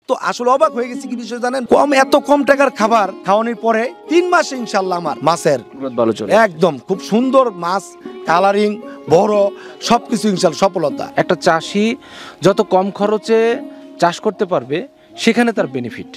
তো আসলে অবাক হয়ে গেছি কি বিষয় জানেন, এত কম টাকার খাবার খাওয়ানোর পরে 3 মাসে ইনশাল্লাহ আমার মাছের ভালো চলে, একদম খুব সুন্দর মাছ, কালারিং বড়, সবকিছু ইনশাল্লাহ সফলতা। একটা চাষি যত কম খরচে চাষ করতে পারবে সেখানে তার বেনিফিট।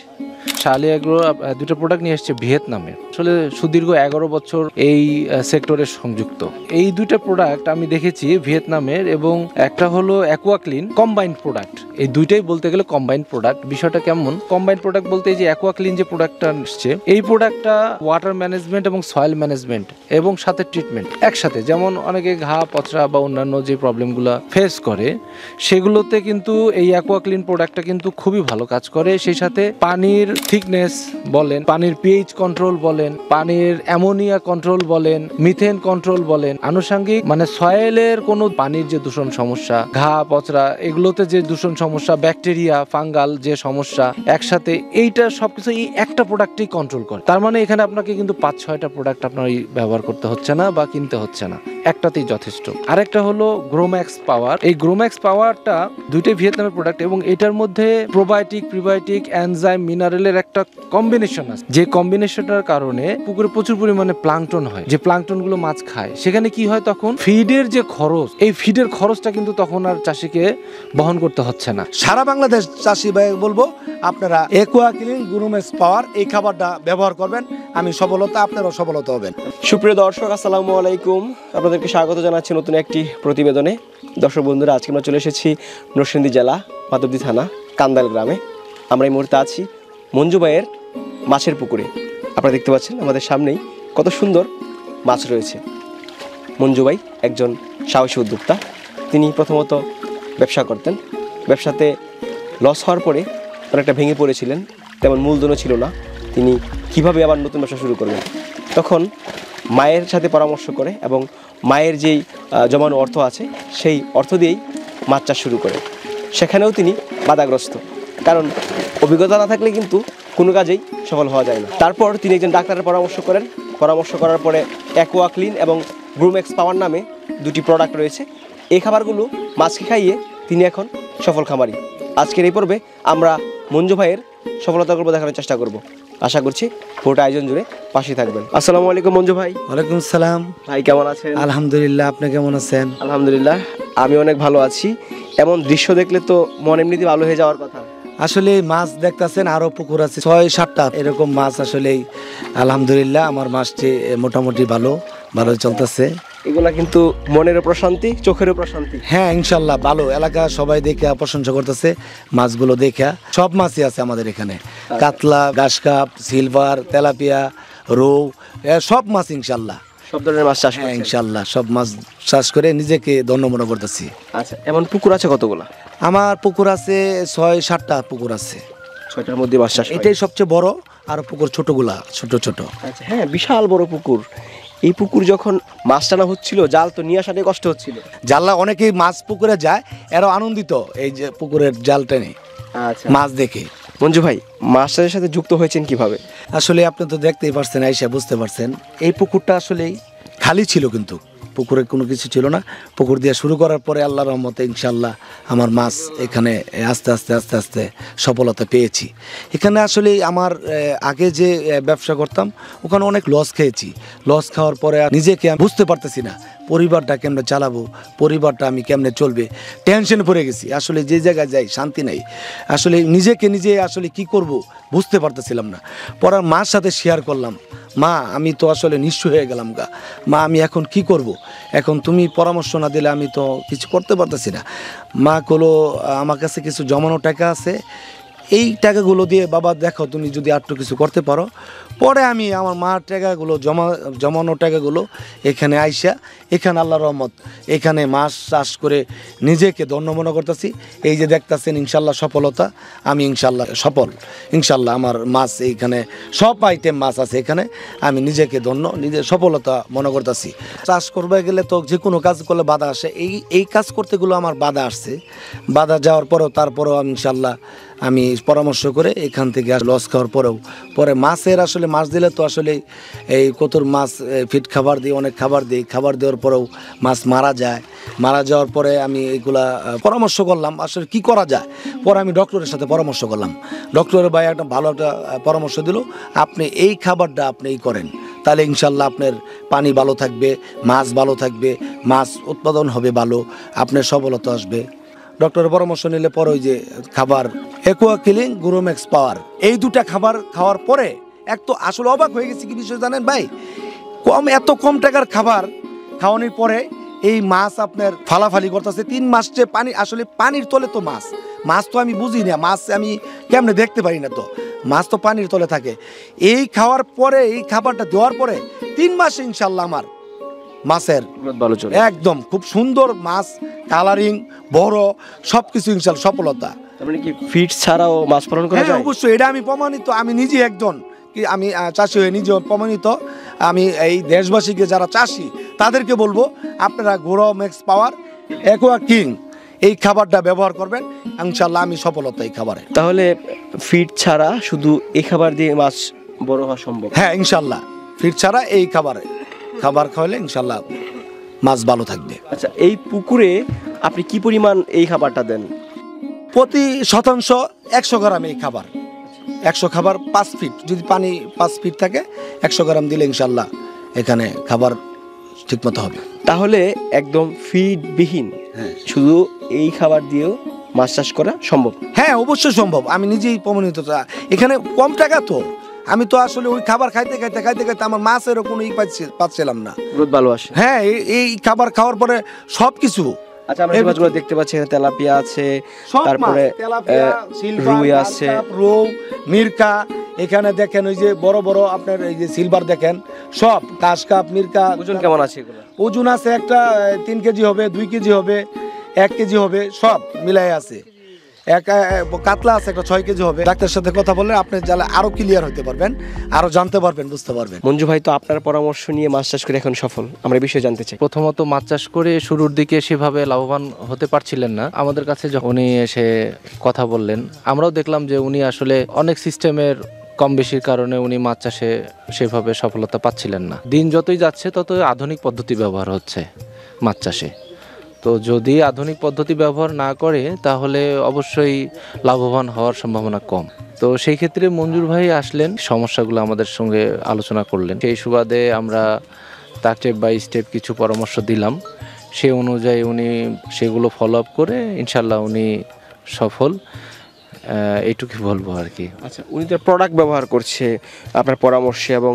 শালি এগ্রো দুটো প্রোডাক্ট নিয়ে এসেছে ভিয়েতনামে, আসলে সুদীর্ঘ 11 বছর এই সেক্টরে সংযুক্ত। এই দুইটা প্রোডাক্ট আমি দেখেছি ভিয়েতনামের, এবং একটা হলো অ্যাকোয়াক্লিন কম্বাইন্ড প্রোডাক্ট। এই দুইটাই বলতে গেলে কম্বাইন্ড প্রোডাক্ট। বিষয়টা কেমন কম্বাইন্ড প্রোডাক্ট বলতে, এই যে অ্যাকোয়াক্লিন যে প্রোডাক্টটা আসছে, এই প্রোডাক্টটা ওয়াটার ম্যানেজমেন্ট এবং সয়েল ম্যানেজমেন্ট এবং সাথে ট্রিটমেন্ট একসাথে, যেমন অনেকে ঘা পচরা বা অন্যান্য যে প্রবলেমগুলো ফেস করে সেগুলোতে কিন্তু এই অ্যাকোয়াক্লিন প্রোডাক্টটা কিন্তু খুবই ভালো কাজ করে। সেই সাথে পানির থিকনেস বলেন, পানির পিএইচ কন্ট্রোল বলেন, পানির অ্যামোনিয়া কন্ট্রোল বলেন, মিথেন কন্ট্রোল বলেন, আনুষঙ্গিক মানে সয়েলের কোনো পানির যে দূষণ সমস্যা, ঘা পচরা এগুলোতে যে দূষণ সমস্যা, ব্যাকটেরিয়া ফাঙ্গাল যে সমস্যা, একসাথে এইটা সবকিছু এই একটা প্রোডাক্টই কন্ট্রোল করে। তার মানে এখানে আপনাকে কিন্তু 5-6টা প্রোডাক্ট আপনার ব্যবহার করতে হচ্ছে না বা কিনতে হচ্ছে না, একটাতেই যথেষ্ট। আরেকটা হলো গ্রোম্যাক্স পাওয়ার। এই গ্রোম্যাক্স পাওয়ারটা দুইটাই ভিয়েতনামের প্রোডাক্ট, এবং এটার মধ্যে প্রোবায়োটিক, প্রিবায়োটিক, এনজাইম, মিনারেলের একটা কম্বিনেশন আছে, যে কম্বিনেশনটার কারণে পুকুরে প্রচুর পরিমাণে প্লাঙ্কটন হয়, যে প্লাঙ্কটন গুলো মাছ খায়। সেখানে কি হয়, তখন ফিডের যে খরচ, এই ফিডের খরচটা কিন্তু তখন আর চাষিকে বহন করতে হচ্ছে না। সারা বাংলাদেশ চাষি ভাই বলবো আপনারা অ্যাকোয়াক্লিন গ্রোম্যাক্স পাওয়ার এই খাবারটা ব্যবহার করবেন, আমি সফলতা, আপনারাও সফলতা হবেন। সুপ্রিয় দর্শক, আসসালামু আলাইকুম। আপনাদেরকে স্বাগত জানাচ্ছি নতুন একটি প্রতিবেদনে। দর্শক বন্ধুরা, আজকে আমরা চলে এসেছি নরসিংদী জেলা মাধবদী থানা কান্দাল গ্রামে। আমরা এই মুহূর্তে আছি মঞ্জু ভাইয়ের মাছের পুকুরে। আপনারা দেখতে পাচ্ছেন আমাদের সামনেই কত সুন্দর মাছ রয়েছে। মঞ্জু ভাই একজন সাহসী উদ্যোক্তা। তিনি প্রথমত ব্যবসা করতেন, ব্যবসাতে লস হওয়ার পরে অনেকটা ভেঙে পড়েছিলেন, তেমন মূলধনও ছিল না। তিনি কিভাবে আবার নতুন ব্যবসা শুরু করবেন, তখন মায়ের সাথে পরামর্শ করে এবং মায়ের যেই জমানো অর্থ আছে সেই অর্থ দিয়েই মাছ চাষ শুরু করে। সেখানেও তিনি বাধাগ্রস্ত, কারণ অভিজ্ঞতা না থাকলে কিন্তু কোনো কাজেই সফল হওয়া যায় না। তারপর তিনি একজন ডাক্তারের পরামর্শ করেন। পরামর্শ করার পরে অ্যাকোয়াক্লিন এবং গ্রোম্যাক্স পাওয়ার নামে দুটি প্রোডাক্ট রয়েছে। এই খাবারগুলো মাছকে খাইয়ে তিনি এখন সফল খামারি। আজকের এই পর্বে আমরা মঞ্জু ভাইয়ের সফলতা গল্প দেখানোর চেষ্টা করব। আশা করছি পুরোটা আয়োজন জুড়ে পাশে থাকবেন। আসসালামু আলাইকুম মঞ্জু ভাই। ওয়ালাইকুম সালাম ভাই, কেমন আছেন? আলহামদুলিল্লাহ, আপনি কেমন আছেন? আলহামদুলিল্লাহ, আমি অনেক ভালো আছি। এমন দৃশ্য দেখলে তো মন এমনিতে ভালো হয়ে যাওয়ার কথা। আসলে মাছ দেখতেছেন, আরো পুকুর আছে 6-7টা এরকম মাছ। আসলে আলহামদুলিল্লাহ আমার মাছটি মোটামুটি ভালো চলতেছে। এগুলা কিন্তু মনেরও প্রশান্তি, চোখেরও প্রশান্তি। হ্যাঁ ইনশাল্লাহ ভালো। এলাকা সবাই দেখে প্রশংসা করতেছে মাছগুলো দেখা। সব মাছই আছে আমাদের এখানে, কাতলা, গাসকাপ, সিলভার, তেলাপিয়া, রৌ, সব মাছ ইনশাল্লাহ, সব ধরনের মাছ চাষ হ্যাঁ ইনশাল্লাহ সব মাছ চাষ করে নিজেকে ধন্য মনে করতেছি। আচ্ছা, এমন পুকুর আছে কতগুলা? আমার পুকুর আছে 6-7টা পুকুর আছে। 6টার মধ্যে মাছ চাষ, এটাই সবচেয়ে বড়, আর পুকুর ছোটগুলা ছোট ছোট। আচ্ছা, হ্যাঁ, বিশাল বড় পুকুর। এই পুকুর যখন মাছ টানা হচ্ছিল, জাল তো নিয়ে আসাটাই কষ্ট হচ্ছিল। জাললা অনেকেই মাছ পুকুরে যায়, এরাও আনন্দিত এই যে পুকুরের জাল টেনে মাছ দেখে। মঞ্জু ভাই, মাছ চাষের সাথে যুক্ত হয়েছেন কিভাবে? আসলে আপনি তো দেখতেই পারছেন, আইসা বুঝতে পারছেন। এই পুকুরটা আসলেই খালি ছিল, কিন্তু পুকুরে কোনো কিছু ছিল না। পুকুর দিয়ে শুরু করার পরে আল্লাহর রহমতে ইনশাল্লাহ আমার মাছ এখানে আস্তে আস্তে আস্তে আস্তে সফলতা পেয়েছি। এখানে আসলে আমার আগে যে ব্যবসা করতাম ওখানে অনেক লস খেয়েছি। লস খাওয়ার পরে নিজেকে আমি বুঝতে পারতেছি না পরিবারটা কেমনে চালাবো, পরিবারটা আমি কেমনে চলবে, টেনশন পড়ে গেছি। আসলে যে জায়গায় যাই শান্তি নাই, আসলে নিজেকে নিজে আসলে কি করব বুঝতে পারতেছিলাম না। পরে মার সাথে শেয়ার করলাম, মা আমি তো আসলে নিঃস্ব হয়ে গেলাম গা, মা আমি এখন কি করব, এখন তুমি পরামর্শ না দিলে আমি তো কিছু করতে পারতেছি না। মা কলো আমার কাছে কিছু জমানো টাকা আছে, এই টাকাগুলো দিয়ে বাবা দেখো তুমি যদি আরটু কিছু করতে পারো। পরে আমি আমার মার টাকাগুলো জমানো টাকাগুলো এখানে আইসা, এখানে আল্লাহর রহমত এখানে মাছ চাষ করে নিজেকে ধন্য মনে করতেছি। এই যে দেখতেছেন ইনশাল্লাহ সফলতা, আমি ইনশাল্লাহ সফল। ইনশাল্লাহ আমার মাছ এইখানে সব আইটেম মাছ আছে এখানে, আমি নিজেকে ধন্য, নিজের সফলতা মনে করতেছি। চাষ করবে গেলে তো যে কোনো কাজ করলে বাধা আসে, এই কাজ করতেগুলো আমার বাধা আসছে। বাধা যাওয়ার পরেও তারপরেও আমি ইনশাল্লাহ আমি পরামর্শ করে এখান থেকে লস খাওয়ার পরেও পরে মাছের আসলে মাছ দিলে তো আসলে এই কতর মাছ ফিট খাবার দিই, অনেক খাবার দিই, খাবার দেওয়ার পরেও মাছ মারা যায়। মারা যাওয়ার পরে আমি এইগুলা পরামর্শ করলাম আসলে কি করা যায়। পরে আমি ডক্টরের সাথে পরামর্শ করলাম। ডক্টরের ভাই একটা ভালো একটা পরামর্শ দিল, আপনি এই খাবারটা আপনি এই করেন, তাহলে ইনশাল্লাহ আপনার পানি ভালো থাকবে, মাছ ভালো থাকবে, মাছ উৎপাদন হবে ভালো, আপনার সফলতা আসবে। ডক্টরের পরামর্শ নিলে পরে ওই যে খাবার একুয়া কিলিং গ্রোম্যাক্স পাওয়ার, এই দুটা খাবার খাওয়ার পরে এক তো আসলে অবাক হয়ে গেছি কি বিষয় জানেন ভাই, এত কম টাকার খাবার খাওয়ানোর পরে এই মাছ আপনার ফালাফালি করতেছে 3 মাসে পানি, আসলে পানির তলে তো মাছ, মাছ তো আমি বুঝি না, মাছ আমি কেমনে দেখতে পারি না, তো মাছ তো পানির তলে থাকে। এই খাওয়ার পরে এই খাবারটা দেওয়ার পরে 3 মাসে ইনশাল্লাহ আমার মাছের ভালো চলে। একদম খুব সুন্দর মাছ, কালারিং বড়, সবকিছু ইনশাল্লাহ সফলতা। তার মানে কি ফিড ছাড়াও মাছ পালন করা হ্যাঁ যায়? অবশ্যই, এটা আমি প্রমাণিত, আমি নিজে একজন কি আমি চাষি হয়ে নিজে প্রমাণিত। আমি এই দেশবাসীকে যারা চাষি তাদেরকে বলবো আপনারা গ্রোম্যাক্স পাওয়ার একুয়া কিং এই খাবারটা ব্যবহার করবেন, ইনশাল্লাহ আমি সফলতা এই খাবারে। তাহলে ফিড ছাড়া শুধু এই খাবার দিয়ে মাছ বড় হওয়া সম্ভব? হ্যাঁ ইনশাল্লাহ, ফিড ছাড়া এই খাবার খাওয়ালে ইনশাল্লাহ মাছ ভালো থাকবে। আচ্ছা, এই পুকুরে আপনি কি পরিমাণ এই খাবারটা দেন? প্রতি শতাংশ 100 গ্রাম এই খাবার, 100 খাবার 5 ফিট, যদি পানি 5 ফিট থাকে 100 গ্রাম দিলে ইনশাল্লাহ এখানে খাবার ঠিকমতো হবে। তাহলে একদম ফিডবিহীন শুধু এই খাবার দিয়েও মাছ চাষ করা সম্ভব? হ্যাঁ অবশ্যই সম্ভব, আমি নিজেই প্রমাণিত। এখানে কম টাকা তো, আমি তো আসলে ওই খাবার খাইতে আমার মাছেরও কোনো পাচ্ছিলাম না, গ্রোথ ভালো আসে। হ্যাঁ এই খাবার খাওয়ার পরে সব কিছু। আচ্ছা, আমরা যে মাছগুলো দেখতে পাচ্ছি এখানে তেলাপিয়া আছে, তারপরে রুই আছে, রৌ, মিরকা, এখানে দেখেন ওই যে বড় বড় আপনার এই যে সিলভার দেখেন, সব কাশ কাপ, মিরকা। ওজন কেমন আছে এগুলো? ওজন আছে একটা 3 কেজি হবে, 2 কেজি হবে, 1 কেজি হবে, সব মিলাই আছে। কাতলা আছে একটা 6 কেজি হবে। ডাক্তারের সাথে কথা বললে আপনি যারা আরো ক্লিয়ার হতে পারবেন, আরো জানতে পারবেন, বুঝতে পারবেন। মঞ্জু ভাই তো আপনার পরামর্শ নিয়ে মাছ চাষ করে এখন সফল, আমরা এই বিষয়ে জানতে চাই। প্রথমত মাছ চাষ করে শুরুর দিকে সেভাবে লাভবান হতে পারছিলেন না। আমাদের কাছে যখন উনি এসে কথা বললেন, আমরাও দেখলাম যে উনি আসলে অনেক সিস্টেমের কম বেশির কারণে উনি মাছ চাষে সেভাবে সফলতা পাচ্ছিলেন না। দিন যতই যাচ্ছে ততই আধুনিক পদ্ধতি ব্যবহার হচ্ছে মাছ চাষে। তো যদি আধুনিক পদ্ধতি ব্যবহার না করে তাহলে অবশ্যই লাভবান হওয়ার সম্ভাবনা কম। তো সেই ক্ষেত্রে মঞ্জুর ভাই আসলেন, সমস্যাগুলো আমাদের সঙ্গে আলোচনা করলেন। সেই সুবাদে আমরা তার স্টেপ বাই স্টেপ কিছু পরামর্শ দিলাম, সেই অনুযায়ী উনি সেগুলো ফলো আপ করে ইনশাল্লাহ উনি সফল, এইটুকুই বলবো আর কি। আচ্ছা, উনি তো প্রোডাক্ট ব্যবহার করছে আপনার পরামর্শে, এবং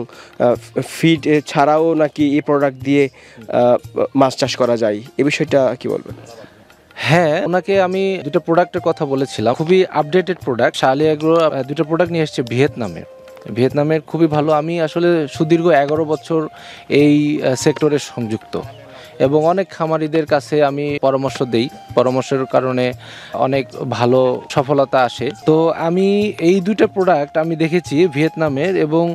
ফিড ছাড়াও নাকি এই প্রোডাক্ট দিয়ে মাছ চাষ করা যায়, এই বিষয়টা কি বলবেন? হ্যাঁ, ওনাকে আমি 2টা প্রোডাক্টের কথা বলেছিলাম, খুবই আপডেটেড প্রোডাক্ট। শালি এগ্রো 2টা প্রোডাক্ট নিয়ে এসেছে ভিয়েতনামের, খুবই ভালো। আমি আসলে সুদীর্ঘ 11 বছর এই সেক্টরে সংযুক্ত এবং অনেক খামারিদের কাছে আমি পরামর্শ দেই, পরামর্শের কারণে অনেক ভালো সফলতা আসে। তো আমি এই 2টা প্রোডাক্ট আমি দেখেছি ভিয়েতনামের, এবং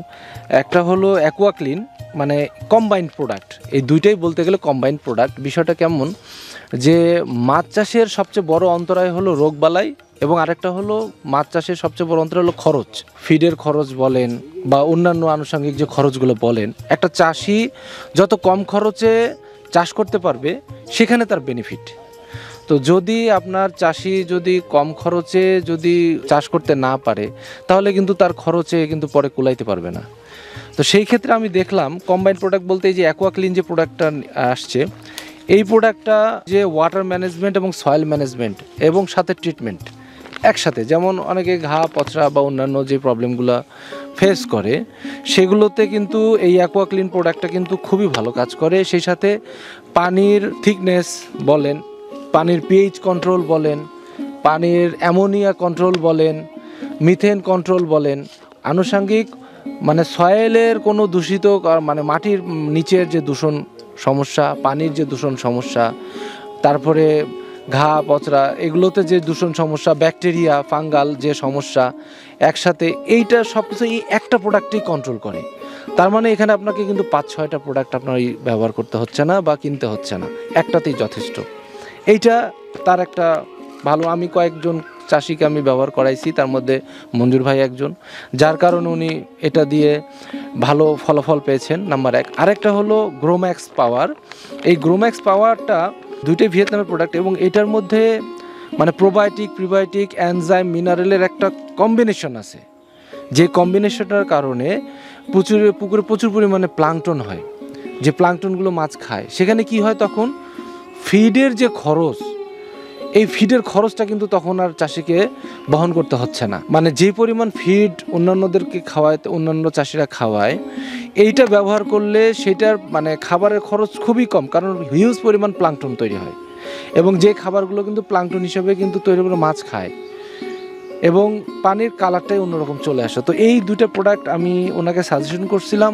একটা হলো অ্যাকুয়া ক্লিন, মানে কম্বাইন্ড প্রোডাক্ট। এই 2টাই বলতে গেলে কম্বাইন্ড প্রোডাক্ট। বিষয়টা কেমন, যে মাছ চাষের সবচেয়ে বড় অন্তরায় হলো রোগবালাই, এবং আরেকটা হলো মাছ চাষের সবচেয়ে বড় অন্তরায় হলো খরচ, ফিডের খরচ বলেন বা অন্যান্য আনুষঙ্গিক যে খরচগুলো বলেন। একটা চাষি যত কম খরচে চাষ করতে পারবে সেখানে তার বেনিফিট। তো যদি আপনার চাষি যদি কম খরচে যদি চাষ করতে না পারে তাহলে কিন্তু তার খরচে কিন্তু পরে কুলাইতে পারবে না। তো সেই ক্ষেত্রে আমি দেখলাম কম্বাইন্ড প্রোডাক্ট বলতে এই যে অ্যাকুয়া ক্লিন যে প্রোডাক্টটা আসছে, এই প্রোডাক্টটা যে ওয়াটার ম্যানেজমেন্ট এবং সয়েল ম্যানেজমেন্ট এবং সাথে ট্রিটমেন্ট একসাথে, যেমন অনেকে ঘা পচরা বা অন্যান্য যে প্রবলেমগুলো ফেস করে সেগুলোতে কিন্তু এই অ্যাকুয়া ক্লিন প্রোডাক্টটা কিন্তু খুবই ভালো কাজ করে। সেই সাথে পানির থিকনেস বলেন, পানির পিএইচ কন্ট্রোল বলেন, পানির অ্যামোনিয়া কন্ট্রোল বলেন, মিথেন কন্ট্রোল বলেন, আনুষঙ্গিক মানে সয়েলের কোনো দূষিত মানে মাটির নিচের যে দূষণ সমস্যা, পানির যে দূষণ সমস্যা, তারপরে ঘা পচরা এগুলোতে যে দূষণ সমস্যা, ব্যাকটেরিয়া ফাঙ্গাল যে সমস্যা, একসাথে এইটা সব কিছু এই একটা প্রোডাক্টেই কন্ট্রোল করে। তার মানে এখানে আপনাকে কিন্তু 5-6টা প্রোডাক্ট আপনার ব্যবহার করতে হচ্ছে না বা কিনতে হচ্ছে না, একটাতেই যথেষ্ট। এইটা তার একটা ভালো। আমি কয়েকজন চাষিকে আমি ব্যবহার করাইছি, তার মধ্যে মঞ্জুর ভাই একজন, যার কারণে উনি এটা দিয়ে ভালো ফলাফল পেয়েছেন, নাম্বার 1। আরেকটা হলো গ্রোম্যাক্স পাওয়ার। এই গ্রোম্যাক্স পাওয়ারটা দুইটাই ভিয়েতনামের প্রোডাক্ট, এবং এটার মধ্যে মানে প্রোবায়োটিক, প্রিবায়োটিক, এনজাইম, মিনারেলের একটা কম্বিনেশন আছে, যে কম্বিনেশনটার কারণে পুকুরে প্রচুর পরিমাণে প্লাঙ্কটন হয়, যে প্লাঙ্কটনগুলো মাছ খায়। সেখানে কি হয়, তখন ফিডের যে খরচ, এই ফিডের খরচটা কিন্তু তখন আর চাষিকে বহন করতে হচ্ছে না। মানে যে পরিমাণ ফিড অন্যান্যদেরকে খাওয়ায়, অন্যান্য চাষিরা খাওয়ায়, এইটা ব্যবহার করলে সেটার মানে খাবারের খরচ খুবই কম, কারণ হিউজ পরিমাণ প্লাঙ্কটন তৈরি হয়, এবং যে খাবারগুলো কিন্তু প্লাঙ্কটন হিসেবে কিন্তু তৈরি করে মাছ খায়, এবং পানির কালারটাই অন্যরকম চলে আসে। তো এই দুইটা প্রোডাক্ট আমি ওনাকে সাজেশন করছিলাম,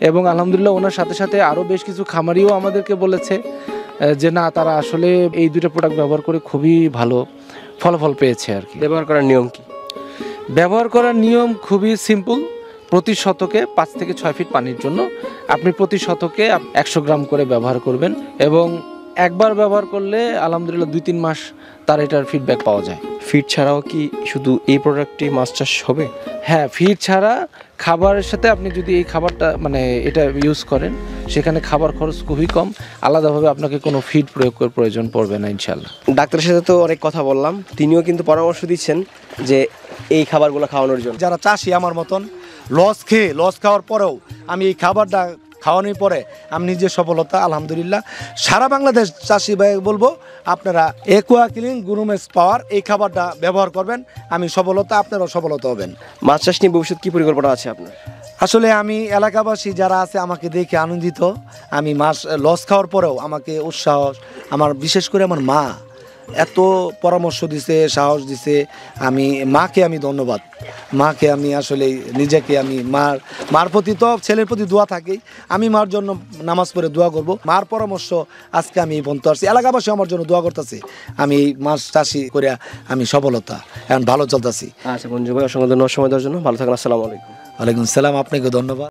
এবং আলহামদুলিল্লাহ ওনার সাথে সাথে আরও বেশ কিছু খামারিও আমাদেরকে বলেছে যে না, তারা আসলে এই দুইটা প্রোডাক্ট ব্যবহার করে খুবই ভালো ফলাফল পেয়েছে আর কি। ব্যবহার করার নিয়ম কি? ব্যবহার করার নিয়ম খুবই সিম্পল। প্রতি শতকে 5 থেকে 6 ফিট পানির জন্য আপনি প্রতি শতকে 100 গ্রাম করে ব্যবহার করবেন, এবং একবার ব্যবহার করলে আলহামদুলিল্লাহ 2-3 মাস তার এটার ফিডব্যাক পাওয়া যায়। ফিড ছাড়াও কি শুধু এই প্রোডাক্টটি মাছ চাষ হবে? হ্যাঁ, ফিড ছাড়া খাবারের সাথে আপনি যদি এই খাবারটা মানে এটা ইউজ করেন, সেখানে খাবার খরচ খুবই কম, আলাদাভাবে আপনাকে কোনো ফিড প্রয়োগ করার প্রয়োজন পড়বে না ইনশাল্লাহ। ডাক্তারের সাথে তো অনেক কথা বললাম, তিনিও কিন্তু পরামর্শ দিচ্ছেন যে এই খাবারগুলো খাওয়ানোর জন্য। যারা চাষি আমার মতন লস খাওয়ার পরেও আমি এই খাবারটা খাওয়ানোর পরে আমি নিজের সফলতা আলহামদুলিল্লাহ। সারা বাংলাদেশ চাষি ভাই বলবো, আপনারা একুয়া ক্লিন গ্রোম্যাক্স পাওয়ার এই খাবারটা ব্যবহার করবেন, আমি সফলতা, আপনারাও সফলতা হবেন। মাছ চাষ নিয়ে ভবিষ্যৎ কি পরিকল্পনা আছে আপনার? আসলে আমি এলাকাবাসী যারা আছে আমাকে দেখে আনন্দিত। আমি মাছ লস খাওয়ার পরেও আমাকে উৎসাহ, আমার বিশেষ করে আমার মা এত পরামর্শ দিছে, সাহস দিছে, আমি মাকে আমি ধন্যবাদ। মাকে আমি আসলে নিজেকে আমি মার প্রতি তো ছেলের প্রতি দোয়া থাকেই, আমি মার জন্য নামাজ পড়ে দোয়া করব। মার পরামর্শ আজকে আমি এই পর্যন্ত আসছি, এলাকাবাসী আমার জন্য দোয়া করতেছে, আমি এই মাছ চাষি করে আমি সফলতা এখন ভালো চলতেছি। আচ্ছা মঞ্জু ভাই, অসংখ্য ধন্যবাদ সময় দেওয়ার জন্য। ভালো থাকেন, আসসালামু আলাইকুম। ওয়ালাইকুম সালাম, আপনাকে ধন্যবাদ।